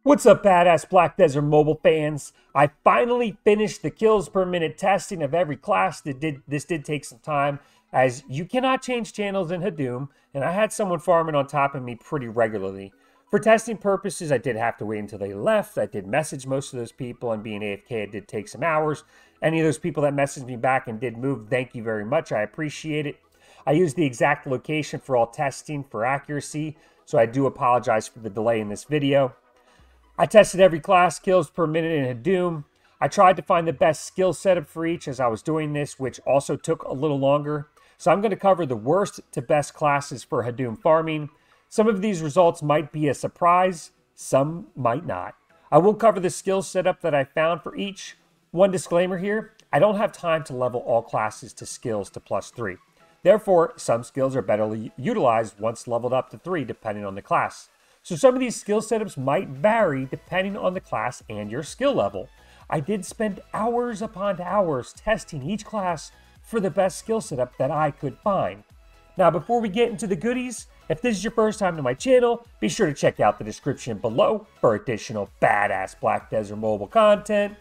What's up, badass Blackdesertmobile fans? I finally finished the kills per minute testing of every class. This did take some time, as you cannot change channels in Hadum, and I had someone farming on top of me pretty regularly. For testing purposes, I did have to wait until they left. I did message most of those people, and being AFK, it did take some hours. Any of those people that messaged me back and did move, thank you very much. I appreciate it. I used the exact location for all testing for accuracy, so I do apologize for the delay in this video. I tested every class kills per minute in Hadum. I tried to find the best skill setup for each as I was doing this, which also took a little longer. So I'm going to cover the worst to best classes for Hadum farming. Some of these results might be a surprise, some might not. I will cover the skill setup that I found for each. One disclaimer here, I don't have time to level all classes to skills to +3. Therefore, some skills are better utilized once leveled up to 3 depending on the class. So some of these skill setups might vary depending on the class and your skill level. I did spend hours upon hours testing each class for the best skill setup that I could find. Now, before we get into the goodies, if this is your first time to my channel, be sure to check out the description below for additional badass Blackdesertmobile content.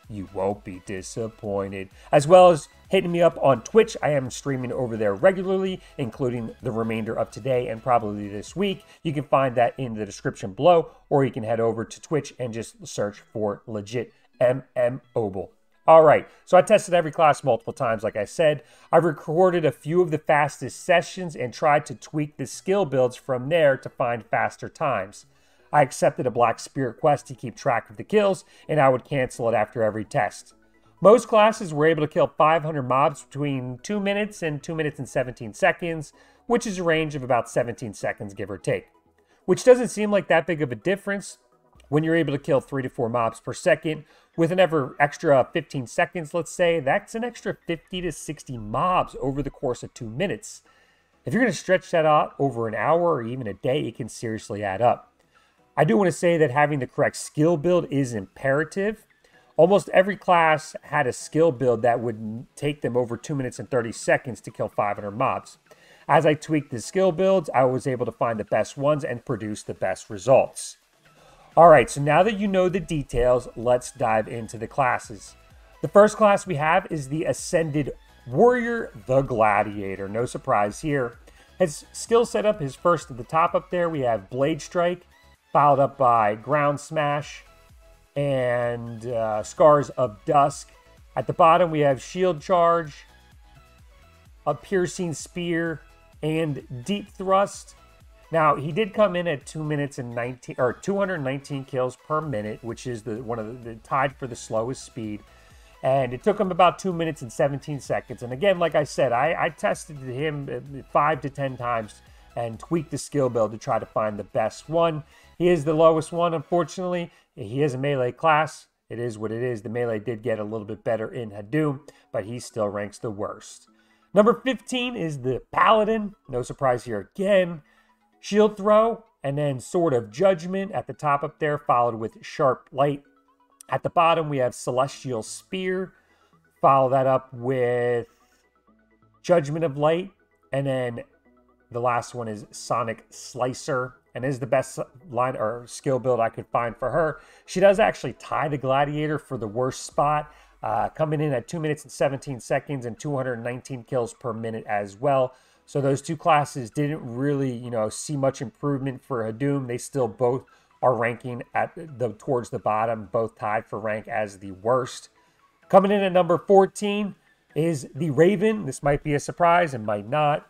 You won't be disappointed. As well as hitting me up on Twitch. I am streaming over there regularly, including the remainder of today and probably this week. You can find that in the description below, or you can head over to Twitch and just search for legit MMOble. All right, so I tested every class multiple times, like I said. I recorded a few of the fastest sessions and tried to tweak the skill builds from there to find faster times. I accepted a Black Spirit quest to keep track of the kills, and I would cancel it after every test. Most classes were able to kill 500 mobs between 2 minutes and 2 minutes and 17 seconds, which is a range of about 17 seconds, give or take. Which doesn't seem like that big of a difference when you're able to kill 3 to 4 mobs per second. With an extra 15 seconds, let's say, that's an extra 50 to 60 mobs over the course of 2 minutes. If you're going to stretch that out over an hour or even a day, it can seriously add up. I do want to say that having the correct skill build is imperative. Almost every class had a skill build that would take them over 2 minutes and 30 seconds to kill 500 mobs. As I tweaked the skill builds, I was able to find the best ones and produce the best results. Alright, so now that you know the details, let's dive into the classes. The first class we have is the Ascended Warrior, the Gladiator. No surprise here. His skill setup is first at the top up there. We have Blade Strike, followed up by Ground Smash, and Scars of Dusk. At the bottom, we have Shield Charge, a Piercing Spear, and Deep Thrust. Now, he did come in at 2 minutes and 219 kills per minute, which is tied for the slowest speed. And it took him about 2 minutes and 17 seconds. And again, like I said, I tested him 5 to 10 times and tweaked the skill build to try to find the best one. He is the lowest one, unfortunately. He is a melee class. It is what it is. The melee did get a little bit better in Hadum, but he still ranks the worst. Number 15 is the Paladin. No surprise here again. Shield Throw, and then Sword of Judgment at the top up there, followed with Sharp Light. At the bottom, we have Celestial Spear. Follow that up with Judgment of Light, and then the last one is Sonic Slicer, and is the best line or skill build I could find for her. She does actually tie the Gladiator for the worst spot, coming in at 2 minutes and 17 seconds and 219 kills per minute as well. So those two classes didn't really, see much improvement for Hadum. They still both are ranking towards the bottom, both tied for rank as the worst. Coming in at number 14 is the Raven. This might be a surprise and might not.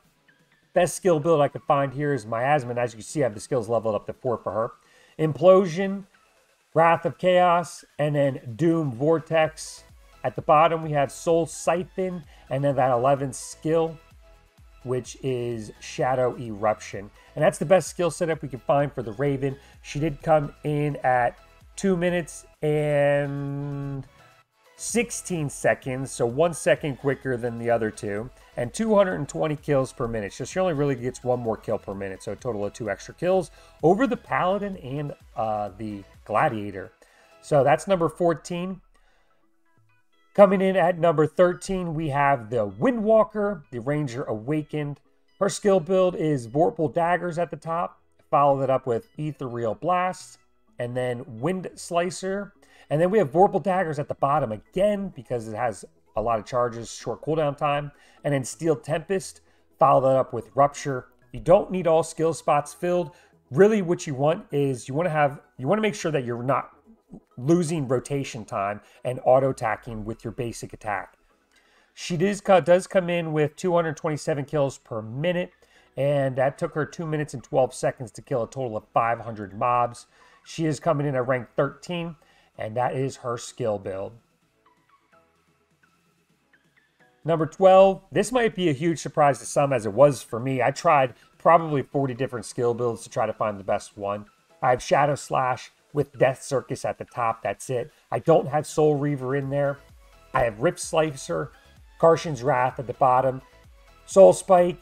Best skill build I could find here is Miasma, and as you can see, I have the skills leveled up to 4 for her. Implosion, Wrath of Chaos, and then Doom Vortex. At the bottom, we have Soul Siphon, and then that 11th skill, which is Shadow Eruption. And that's the best skill setup we can find for the Raven. She did come in at 2 minutes and 16 seconds, so 1 second quicker than the other two, and 220 kills per minute. So she only really gets 1 more kill per minute, so a total of 2 extra kills over the Paladin and the Gladiator. So that's number 14. Coming in at number 13, we have the Windwalker, the Ranger Awakened. Her skill build is Vorpal Daggers at the top. Follow that up with Ethereal Blast, and then Wind Slicer. And then we have Vorpal Daggers at the bottom again because it has a lot of charges, short cooldown time. And then Steel Tempest, follow that up with Rupture. You don't need all skill spots filled. Really what you want is you want to make sure that you're not losing rotation time and auto-attacking with your basic attack. She does come in with 227 kills per minute, and that took her 2 minutes and 12 seconds to kill a total of 500 mobs. She is coming in at rank 13, and that is her skill build. Number 12, this might be a huge surprise to some as it was for me. I tried probably 40 different skill builds to try to find the best one. I have Shadow Slash with Death Circus at the top, that's it. I don't have Soul Reaver in there. I have Rip Slicer, Karshan's Wrath at the bottom, Soul Spike,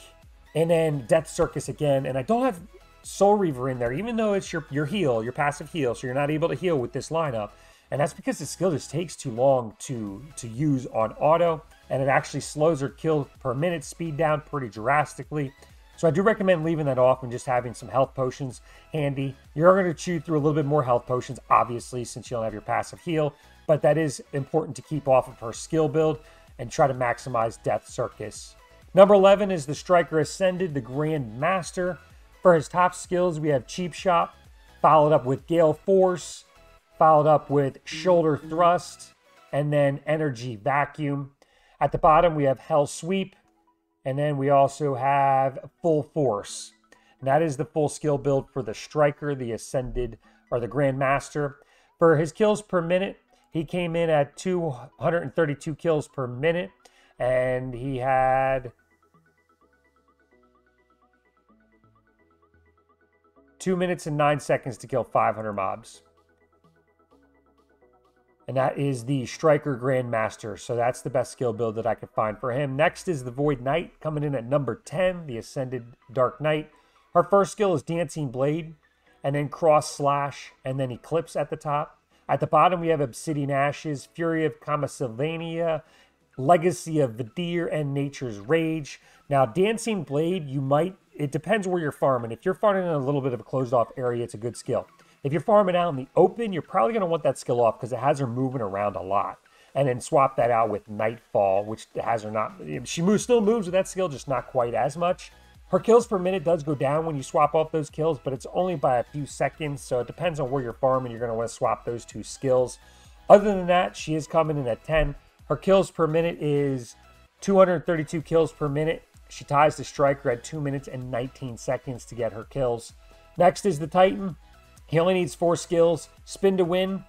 and then Death Circus again. And I don't have Soul Reaver in there, even though it's your heal, your passive heal, so you're not able to heal with this lineup. And that's because the skill just takes too long to use on auto, and it actually slows her kill per minute speed down pretty drastically. So I do recommend leaving that off and just having some health potions handy. You're going to chew through a little bit more health potions, obviously, since you don't have your passive heal, but that is important to keep off of her skill build and try to maximize Death Circus. Number 11 is the Striker Ascended, the Grandmaster. For his top skills, we have Cheap Shot, followed up with Gale Force, followed up with Shoulder Thrust, and then Energy Vacuum. At the bottom, we have Hell Sweep, and then we also have Full Force. And that is the full skill build for the Striker, the Ascended, or the Grandmaster. For his kills per minute, he came in at 232 kills per minute, and he had 2 minutes and 9 seconds to kill 500 mobs. And that is the Striker Grandmaster. So that's the best skill build that I could find for him. Next is the VoidKnight, coming in at number 10, the Ascended Dark Knight. Her first skill is Dancing Blade, and then Cross Slash, and then Eclipse at the top. At the bottom, we have Obsidian Ashes, Fury of Kamasylvania, Legacy of Vidir, and Nature's Rage. Now, Dancing Blade, it depends where you're farming. If you're farming in a little bit of a closed off area, it's a good skill. If you're farming out in the open, you're probably going to want that skill off because it has her moving around a lot. And then swap that out with Nightfall, which has her not... She still moves with that skill, just not quite as much. Her kills per minute does go down when you swap off those kills, but it's only by a few seconds, so it depends on where you're farming. You're going to want to swap those two skills. Other than that, she is coming in at 10. Her kills per minute is 232 kills per minute. She ties the Striker at 2 minutes and 19 seconds to get her kills. Next is the Titan. He only needs 4 skills: Spin to Win,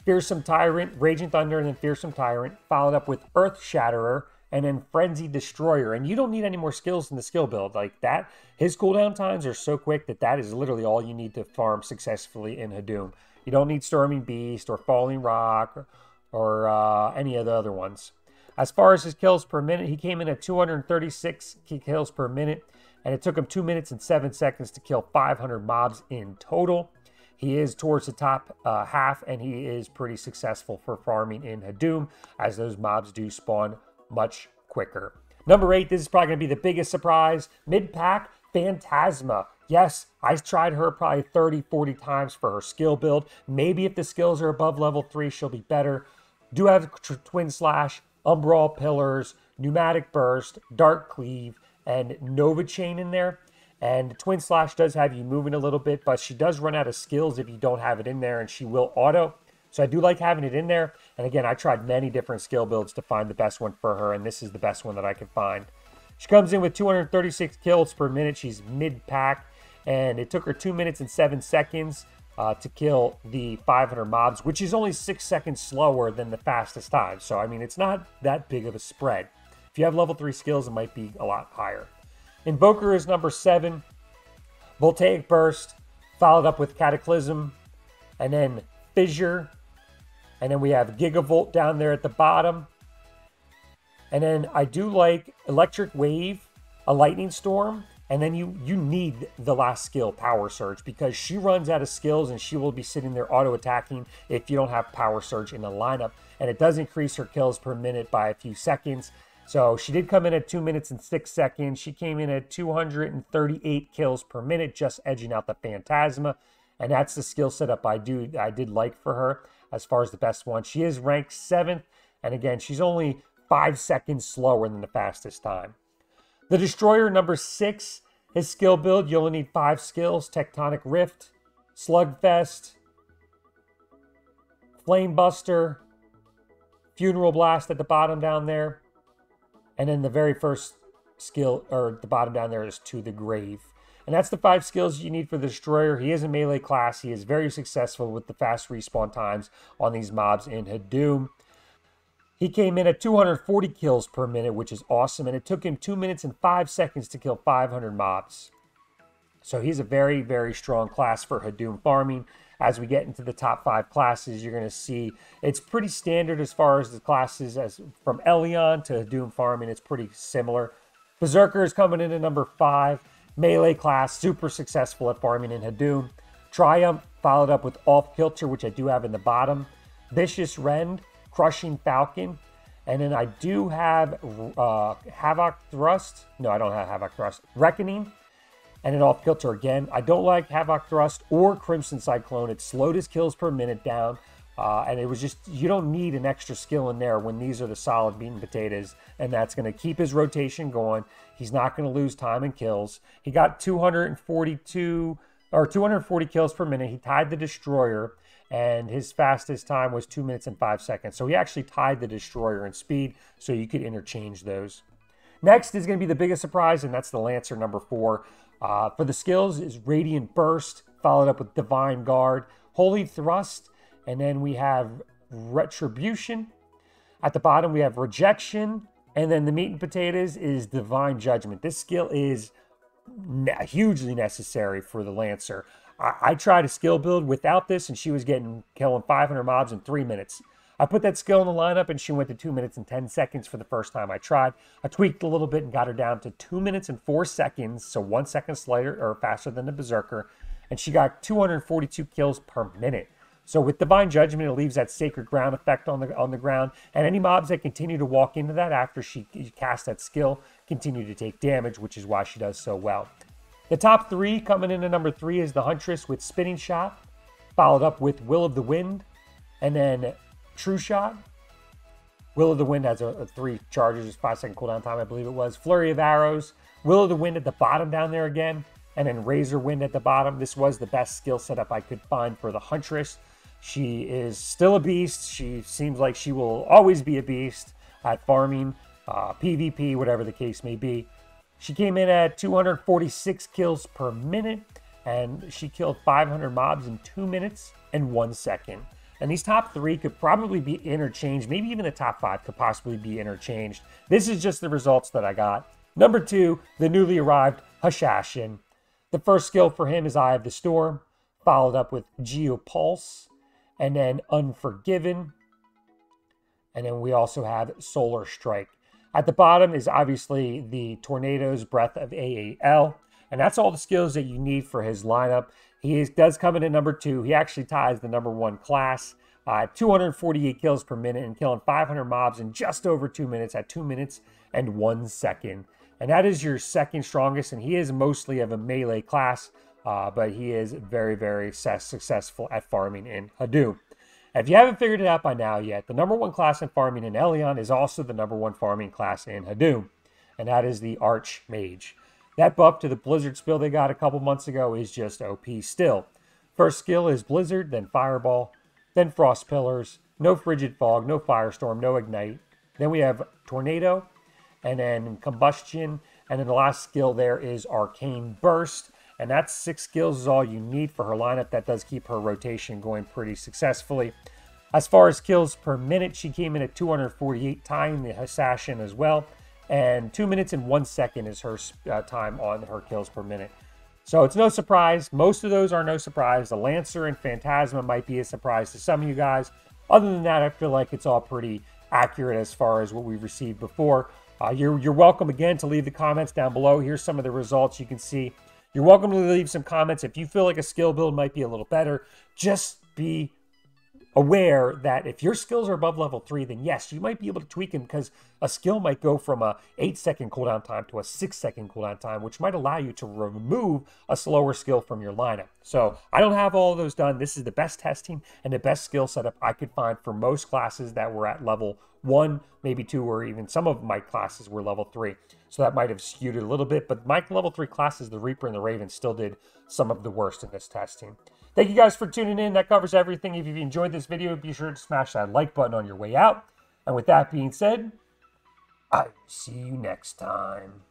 Fearsome Tyrant, Raging Thunder, and then Fearsome Tyrant, followed up with Earth Shatterer, and then Frenzy Destroyer. And you don't need any more skills in the skill build like that. His cooldown times are so quick that is literally all you need to farm successfully in Hadum. You don't need Storming Beast or Falling Rock or any of the other ones. As far as his kills per minute, he came in at 236 kills per minute, and it took him 2 minutes and 7 seconds to kill 500 mobs in total. He is towards the top half, and he is pretty successful for farming in Hadum, as those mobs do spawn much quicker. Number 8, this is probably going to be the biggest surprise. Mid-pack, Phantasma. Yes, I tried her probably 30, 40 times for her skill build. Maybe if the skills are above level 3, she'll be better. Do have Twin Slash, Umbral Pillars, Pneumatic Burst, Dark Cleave, and Nova Chain in there. And Twin Slash does have you moving a little bit, but she does run out of skills if you don't have it in there, and she will auto. So I do like having it in there. And again, I tried many different skill builds to find the best one for her, and this is the best one that I could find. She comes in with 236 kills per minute. She's mid-pack, and it took her 2 minutes and 7 seconds to kill the 500 mobs, which is only 6 seconds slower than the fastest time. So, I mean, it's not that big of a spread. If you have level 3 skills, it might be a lot higher. Invoker is number 7. Voltaic Burst, followed up with Cataclysm, and then Fissure. And then we have Gigavolt down there at the bottom. And then I do like Electric Wave, a Lightning Storm, and then you need the last skill, Power Surge, because she runs out of skills and she will be sitting there auto-attacking if you don't have Power Surge in the lineup. And it does increase her kills per minute by a few seconds. So she did come in at 2 minutes and 6 seconds. She came in at 238 kills per minute, just edging out the Phantasma. And that's the skill setup I did like for her as far as the best one. She is ranked 7th, and again, she's only 5 seconds slower than the fastest time. The Destroyer, number 6, his skill build, you only need 5 skills: Tectonic Rift, Slugfest, Flame Buster, Funeral Blast at the bottom down there, and then the very first skill, or the bottom down there, is To the Grave. And that's the 5 skills you need for the Destroyer. He is a melee class. He is very successful with the fast respawn times on these mobs in Hadum. He came in at 240 kills per minute, which is awesome, and it took him 2 minutes and 5 seconds to kill 500 mobs. So he's a very, very strong class for Hadum farming. As we get into the top 5 classes, you're going to see it's pretty standard as far as the classes, as from Elion to Hadum farming. It's pretty similar. Berserker is coming in at number 5. Melee class, super successful at farming in Hadum. Triumph, followed up with Off Kilter, which I do have in the bottom. Vicious Rend, Crushing Falcon, and then I do have Havoc Thrust. No, I don't have Havoc Thrust. Reckoning, and an Off Kilter again. I don't like Havoc Thrust or Crimson Cyclone. It slowed his kills per minute down, and it was just, you don't need an extra skill in there when these are the solid meat and potatoes, and that's going to keep his rotation going. He's not going to lose time and kills. He got 240 kills per minute. He tied the Destroyer, and his fastest time was 2 minutes and 5 seconds. So he actually tied the Destroyer in speed, so you could interchange those. Next is going to be the biggest surprise, and that's the Lancer, number 4. For the skills is Radiant Burst, followed up with Divine Guard, Holy Thrust, and then we have Retribution. At the bottom, we have Rejection, and then the meat and potatoes is Divine Judgment. This skill is hugely necessary for the Lancer. I tried a skill build without this, and she was killing 500 mobs in 3 minutes. I put that skill in the lineup, and she went to 2 minutes and 10 seconds for the first time I tried. I tweaked a little bit and got her down to 2 minutes and 4 seconds, so 1 second slayer, or faster than the Berserker, and she got 242 kills per minute. So with Divine Judgment, it leaves that Sacred Ground effect on the ground, and any mobs that continue to walk into that after she casts that skill continue to take damage, which is why she does so well. The top 3, coming in at number 3, is the Huntress with Spinning Shot, followed up with Will of the Wind, and then True Shot. Will of the Wind has a 3 charges, 5 second cooldown time, I believe it was. Flurry of Arrows, Will of the Wind at the bottom down there again, and then Razor Wind at the bottom. This was the best skill setup I could find for the Huntress. She is still a beast. She seems like she will always be a beast at farming, PvP, whatever the case may be. She came in at 246 kills per minute, and she killed 500 mobs in 2 minutes and 1 second. And these top 3 could probably be interchanged. Maybe even the top 5 could possibly be interchanged. This is just the results that I got. Number 2, the newly arrived Hashashin. The first skill for him is Eye of the Storm, followed up with Geopulse, and then Unforgiven. And then we also have Solar Strike. At the bottom is obviously the Tornado's Breath of AAL. And that's all the skills that you need for his lineup. He does come in at number 2. He actually ties the number 1 class. 248 kills per minute and killing 500 mobs in just over 2 minutes at 2 minutes and 1 second. And that is your second strongest. And he is mostly of a melee class. But he is very, very successful at farming in Hadum. If you haven't figured it out by now yet, the number 1 class in farming in Elion is also the number 1 farming class in Hadum, and that is the ArchMage. That buff to the Blizzard spill they got a couple months ago is just OP still. First skill is Blizzard, then Fireball, then Frost Pillars, no Frigid Fog, no Firestorm, no Ignite. Then we have Tornado, and then Combustion, and then the last skill there is Arcane Burst. And that's 6 skills is all you need for her lineup. That does keep her rotation going pretty successfully. As far as kills per minute, she came in at 248, tying the Hashashin as well. And 2 minutes and 1 second is her time on her kills per minute. So it's no surprise. Most of those are no surprise. The Lancer and Phantasma might be a surprise to some of you guys. Other than that, I feel like it's all pretty accurate as far as what we've received before. You're welcome again to leave the comments down below. Here's some of the results you can see. You're welcome to leave some comments if you feel like a skill build might be a little better. Just be aware that if your skills are above level 3, then yes, you might be able to tweak them, because a skill might go from a 8-second cooldown time to a 6-second cooldown time, which might allow you to remove a slower skill from your lineup. So I don't have all of those done. This is the best testing and the best skill setup I could find for most classes that were at level 1, maybe 2, or even some of my classes were level 3. So that might have skewed it a little bit, but my level 3 classes, the Reaper and the Raven, still did some of the worst in this testing. Thank you guys for tuning in. That covers everything. If you've enjoyed this video, be sure to smash that like button on your way out. And with that being said, I will see you next time.